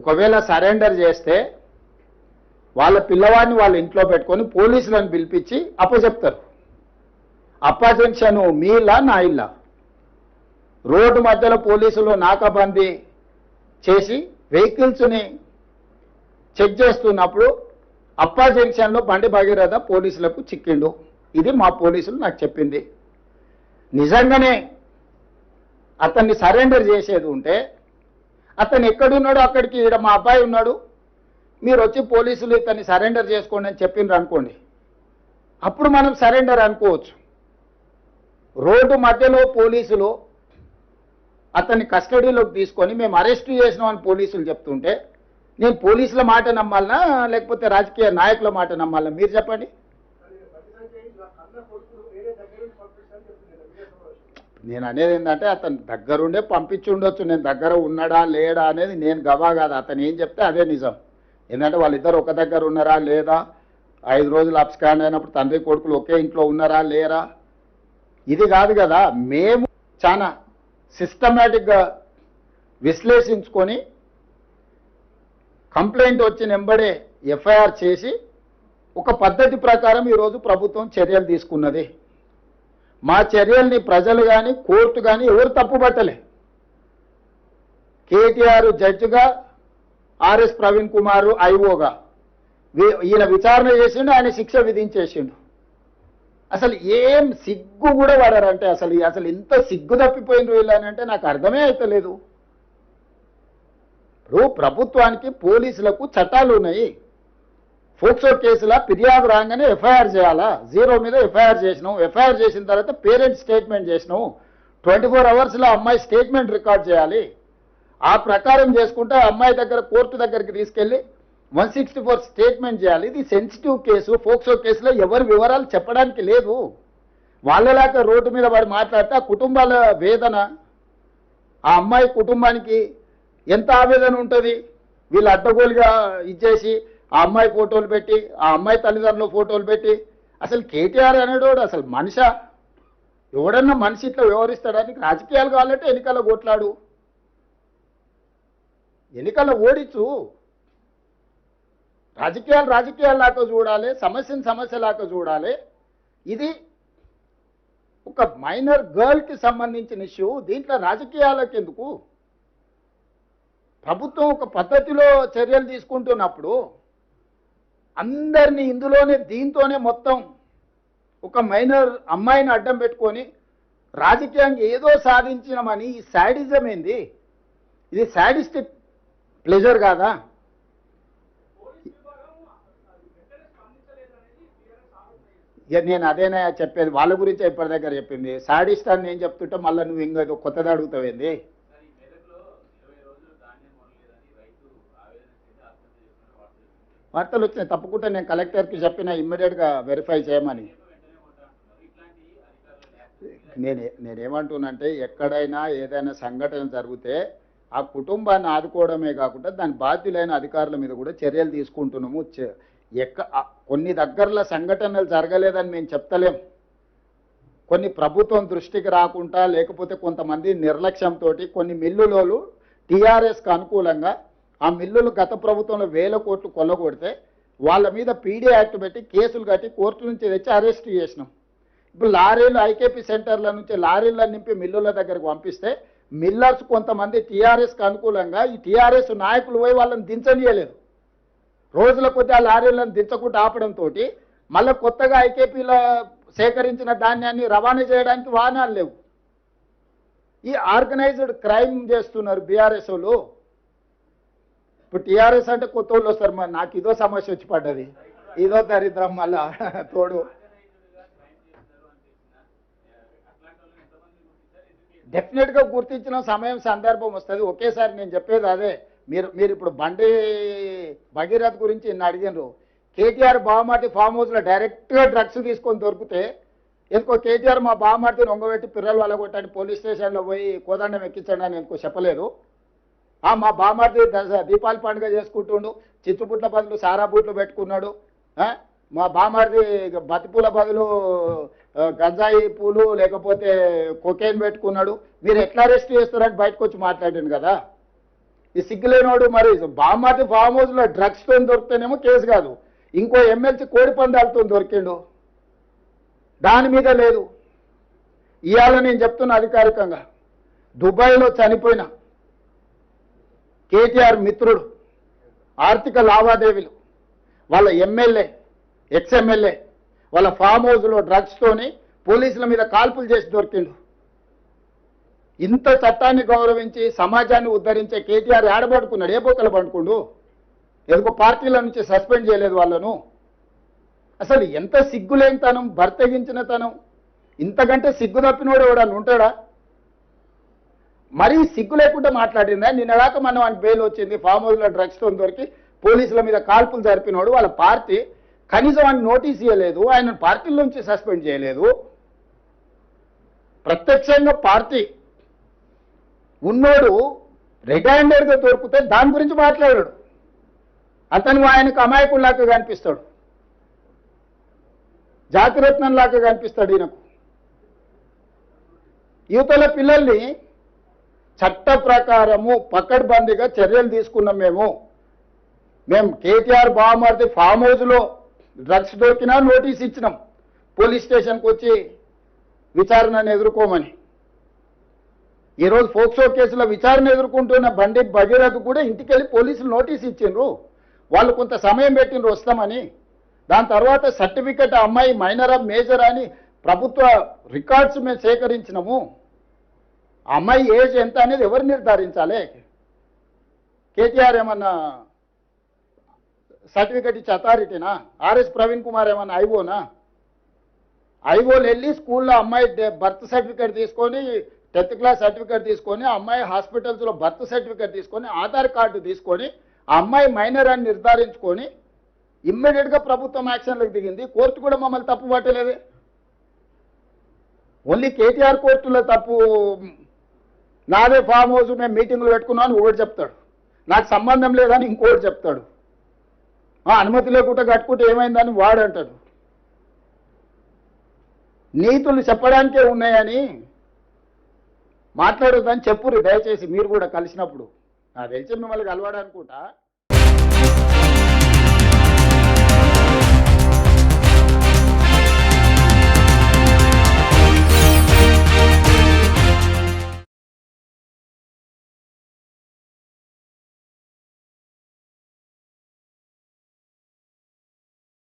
ఒకవేళ సరెండర్ చేస్తే వాళ్ళ పిల్లవాడిని వాళ్ళ ఇంట్లో పెట్టుకొని పోలీసులను పిలిపించి అప్పచెప్తారు. అప్పజెన్షన్ మీ ఇల్లా నా ఇల్లా? రోడ్డు మధ్యలో పోలీసులు నాకాబందీ చేసి వెహికల్స్ని చెక్ చేస్తున్నప్పుడు అప్పా జంక్షన్లో బండి భగీరథ పోలీసులకు చిక్కిండు. ఇది మా పోలీసులు నాకు చెప్పింది. నిజంగానే అతన్ని సరెండర్ చేసేది ఉంటే అతను ఎక్కడున్నాడో అక్కడికి ఈడ మా అబ్బాయి ఉన్నాడు, మీరు వచ్చి పోలీసులు ఇతన్ని సరెండర్ చేసుకోండి అని చెప్పిండ్రు అనుకోండి, అప్పుడు మనం సరెండర్ అనుకోవచ్చు. రోడ్డు మధ్యలో పోలీసులు అతన్ని కస్టడీలోకి తీసుకొని మేము అరెస్ట్ చేసినామని పోలీసులు చెప్తుంటే నేను పోలీసుల మాట నమ్మాలనా లేకపోతే రాజకీయ నాయకుల మాట నమ్మాలనా? మీరు చెప్పండి. నేను అనేది ఏంటంటే అతను దగ్గరుండే పంపించి ఉండొచ్చు, నేను దగ్గర ఉన్నాడా లేడా అనేది నేను గవా కాదు. అతను ఏం చెప్తే అదే నిజం. ఎందుకంటే వాళ్ళిద్దరు ఒక దగ్గర ఉన్నారా లేదా, 5 రోజులు అబ్స్కాండ్ అయినప్పుడు తండ్రి కొడుకులు ఒకే ఇంట్లో ఉన్నారా లేరా, ఇది కాదు కదా. మేము చాలా సిస్టమేటిక్గా విశ్లేషించుకొని కంప్లైంట్ వచ్చిన వెంబడే ఎఫ్ఐఆర్ చేసి ఒక పద్ధతి ప్రకారం ఈరోజు ప్రభుత్వం చర్యలు తీసుకున్నది. మా చర్యల్ని ప్రజలు కానీ కోర్టు కానీ ఎవరు తప్పుపట్టలే. కేటీఆర్ జడ్జిగా, ఆర్ఎస్ ప్రవీణ్ కుమార్ ఐఓగా ఈయన విచారణ చేసిండు, ఆయన శిక్ష విధించేసిండు. అసలు ఏం సిగ్గు కూడా పడారంటే అసలు ఇంత సిగ్గు తప్పిపోయిన వీళ్ళనంటే నాకు అర్థమే అవుతలేదు. ఇప్పుడు ప్రభుత్వానికి పోలీసులకు చట్టాలు ఉన్నాయి. ఫోక్సో కేసులా ఫిర్యాదు రాగానే ఎఫ్ఐఆర్ చేయాలా? 0 మీద ఎఫ్ఐఆర్ చేసినాం. ఎఫ్ఐఆర్ చేసిన తర్వాత పేరెంట్ స్టేట్మెంట్ చేసినాం. 24 అవర్స్లో అమ్మాయి స్టేట్మెంట్ రికార్డ్ చేయాలి. ఆ ప్రకారం చేసుకుంటే అమ్మాయి దగ్గర కోర్టు దగ్గరికి తీసుకెళ్ళి 164 స్టేట్మెంట్ చేయాలి. ఇది సెన్సిటివ్ కేసు. ఫోక్సో కేసులో ఎవరి వివరాలు చెప్పడానికి లేదు. వాళ్ళలాగా రోడ్డు మీద వాడు మాట్లాడితే ఆ కుటుంబాల వేదన, ఆ అమ్మాయి కుటుంబానికి ఎంత ఆవేదన ఉంటుంది. వీళ్ళు అడ్డగోలుగా ఇచ్చేసి ఆ అమ్మాయి ఫోటోలు పెట్టి, ఆ అమ్మాయి తల్లిదండ్రుల ఫోటోలు పెట్టి, అసలు కేటీఆర్ అనేటోడు అసలు మనిషా? ఎవడన్నా మనిషి ఇట్లా వ్యవహరిస్తాడానికి? రాజకీయాలు కావాలంటే ఎన్నికల్లో కొట్లాడు, ఎన్నికల్లో ఓడించు. రాజకీయాలాగా చూడాలి, సమస్యను సమస్యలాగా చూడాలి. ఇది ఒక మైనర్ గర్ల్కి సంబంధించిన ఇష్యూ. దీంట్లో రాజకీయాలకు ఎందుకు? ప్రభుత్వం ఒక పద్ధతిలో చర్యలు తీసుకుంటున్నప్పుడు అందరినీ ఇందులోనే దీంతోనే మొత్తం ఒక మైనర్ అమ్మాయిని అడ్డం పెట్టుకొని రాజకీయంగా ఏదో సాధించినామని ఈ శాడిజం ఏంది? ఇది శాడిస్టిక్ ప్లెజర్ కాదా? నేను అదేనా చెప్పేది, వాళ్ళ గురించి ఇప్పటి దగ్గర చెప్పింది. శాడిస్ట్ అని నేను చెప్తుంటే మళ్ళీ నువ్వు ఇంకా కొత్తది అడుగుతావేంది? వార్తలు వచ్చినాయి, తప్పకుండా నేను కలెక్టర్కి చెప్పిన ఇమ్మీడియట్గా వెరిఫై చేయమని. నేనేమంటున్నానంటే ఎక్కడైనా ఏదైనా సంఘటన జరిగితే ఆ కుటుంబాన్ని ఆదుకోవడమే కాకుండా దాని బాధ్యులైన అధికారుల మీద కూడా చర్యలు తీసుకుంటున్నాము. కొన్ని దగ్గరలో సంఘటనలు జరగలేదని మేము చెప్తలేం. కొన్ని ప్రభుత్వం దృష్టికి రాకుండా లేకపోతే కొంతమంది నిర్లక్ష్యంతో కొన్ని మిల్లులోలు టీఆర్ఎస్కి అనుకూలంగా ఆ మిల్లులు గత ప్రభుత్వంలో 1000 కోట్లు కొల్లగొడితే వాళ్ళ మీద పీడీ యాక్ట్ పెట్టి కేసులు కట్టి కోర్టు నుంచి తెచ్చి అరెస్ట్ చేసినాం. ఇప్పుడు లారీలు ఐకేపీ సెంటర్ల నుంచి లారీలను నింపి మిల్లుల దగ్గరకు పంపిస్తే మిల్లర్స్ కొంతమంది టీఆర్ఎస్కి అనుకూలంగా ఈ టీఆర్ఎస్ నాయకులు పోయి వాళ్ళని దించనీయలేదు. రోజుల కొద్ది ఆ లారీలను దించకుండా ఆపడంతో మళ్ళీ కొత్తగా ఐకేపీలో సేకరించిన ధాన్యాన్ని రవాణా చేయడానికి వాహనాలు లేవు. ఈ ఆర్గనైజ్డ్ క్రైమ్ చేస్తున్నారు బీఆర్ఎస్ వాళ్ళు. ఇప్పుడు టీఆర్ఎస్ అంటే కొత్త వాళ్ళు వస్తారు. మరి నాకు ఇదో సమస్య వచ్చి పడ్డది, ఇదో దరిద్రం మళ్ళా తోడు. డెఫినెట్గా గుర్తించిన సమయం సందర్భం వస్తుంది. ఒకేసారి నేను చెప్పేది అదే. మీరు ఇప్పుడు బండి భగీరథ్ గురించి నిన్న అడిగినారు. కేటీఆర్ బావమార్తి ఫామ్ హౌస్లో డైరెక్ట్గా డ్రగ్స్ తీసుకొని దొరికితే ఎందుకో కేటీఆర్ మా బావమార్తిని ఒంగబెట్టి పిల్లలు వాళ్ళగొట్టండి పోలీస్ స్టేషన్లో పోయి కోదండం ఎక్కించండి అని ఎందుకో చెప్పలేదు. మా బావమార్తి దీపావళి పండుగ చేసుకుంటుండు, చిచ్చుపుట్ల బదులు సారా బూట్లు పెట్టుకున్నాడు. మా బావమార్తి బతిపూల బదులు గంజాయి పూలు లేకపోతే కొకేన్ పెట్టుకున్నాడు. మీరు ఎట్లా అరెస్ట్ చేస్తారని బయటకు వచ్చి మాట్లాడాను కదా. ఈ సిగ్గులేనోడు మరి బామాటి ఫామ్ హౌస్లో డ్రగ్స్తో దొరికితేనేమో కేసు కాదు, ఇంకో ఎమ్మెల్సీ కోడి పందాలతో దొరికిండు, దాని మీద లేదు. ఇవాళ నేను చెప్తున్నా అధికారికంగా, దుబాయ్లో చనిపోయిన కేటీఆర్ మిత్రుడు ఆర్థిక లావాదేవీలు వాళ్ళ ఎమ్మెల్యే ఎక్స్ఎమ్మెల్యే వాళ్ళ ఫామ్ హౌస్లో డ్రగ్స్తోని పోలీసుల మీద కాల్పులు చేసి దొరికిండు. ఇంత చట్టాన్ని గౌరవించి సమాజాన్ని ఉద్ధరించే కేటీఆర్ ఏడబడుకున్నాడు, ఏ బొక్కలు పండుకుండు, ఎందుకో పార్టీల నుంచి సస్పెండ్ చేయలేదు వాళ్ళను. అసలు ఎంత సిగ్గులేని తనం, బర్తగించిన తనం, ఇంతకంటే సిగ్గు తప్పినోడు ఎవడన్నా ఉంటాడా? మరీ సిగ్గు లేకుండా మాట్లాడిందా? నిన్నదాకా మనం ఆయన బెయిల్ వచ్చింది, ఫామ్ హౌస్లో డ్రగ్స్తో దొరికి పోలీసుల మీద కాల్పులు జరిపినోడు, వాళ్ళ పార్టీ కనీసం ఆయన నోటీస్ ఇవ్వలేదు, ఆయన పార్టీల నుంచి సస్పెండ్ చేయలేదు. ప్రత్యక్షంగా పార్టీ ఉన్నోడు రెడ్ హ్యాండెడ్గా దొరికితే దాని గురించి మాట్లాడాడు. అతను ఆయనకు అమాయకుల్లాగా కనిపిస్తాడు, జాతిరత్నంలాగా కనిపిస్తాడు ఈయనకు. యువతల పిల్లల్ని చట్ట ప్రకారము పకడ్బందీగా చర్యలు తీసుకున్నాం. మేము కేటీఆర్ బామర్ది ఫామ్ హౌస్లో డ్రగ్స్ దొరికినా నోటీస్ ఇచ్చినాం, పోలీస్ స్టేషన్కి వచ్చి విచారణను ఎదుర్కోమని. ఈరోజు ఫోక్సో కేసులో విచారణ ఎదుర్కొంటున్న బండి భగీరథ్ కూడా ఇంటికి వెళ్ళి పోలీసులు నోటీస్ ఇచ్చిండ్రు, వాళ్ళు కొంత సమయం పెట్టిండ్రు వస్తామని. దాని తర్వాత సర్టిఫికెట్ అమ్మాయి మైనర్ ఆఫ్ మేజర్ అని ప్రభుత్వ రికార్డ్స్ మేము సేకరించినాము. అమ్మాయి ఏజ్ ఎంత అనేది ఎవరు నిర్ధారించాలి? కేటీఆర్ ఏమన్నా సర్టిఫికెట్ ఇచ్చే అథారిటీనా? ఆర్ఎస్ ప్రవీణ్ కుమార్ ఏమన్నా ఐఓనా? ఐఓలు వెళ్ళి స్కూల్లో అమ్మాయి బర్త్ సర్టిఫికెట్ తీసుకొని, 10th క్లాస్ సర్టిఫికెట్ తీసుకొని, అమ్మాయి హాస్పిటల్స్లో బర్త్ సర్టిఫికెట్ తీసుకొని, ఆధార్ కార్డు తీసుకొని, ఆ అమ్మాయి మైనర్ అని నిర్ధారించుకొని ఇమ్మీడియట్గా ప్రభుత్వం యాక్షన్లకు దిగింది. కోర్టు కూడా మమ్మల్ని తప్పు పట్టలేదే. ఓన్లీ కేటీఆర్ కోర్టులో తప్పు, నాదే ఫామ్ హౌస్ మేము మీటింగ్లు పెట్టుకున్నాను ఒకటి చెప్తాడు, నాకు సంబంధం లేదని ఇంకోటి చెప్తాడు, అనుమతి లేకుండా కట్టుకుంటే ఏమైందని వాడు అంటాడు. నీతులు చెప్పడానికే ఉన్నాయని మాట్లాడొద్దని చెప్పురు దయచేసి మీరు కూడా కలిసినప్పుడు. నాకు తెలిసి మిమ్మల్ని కలవాడనుకుంటా.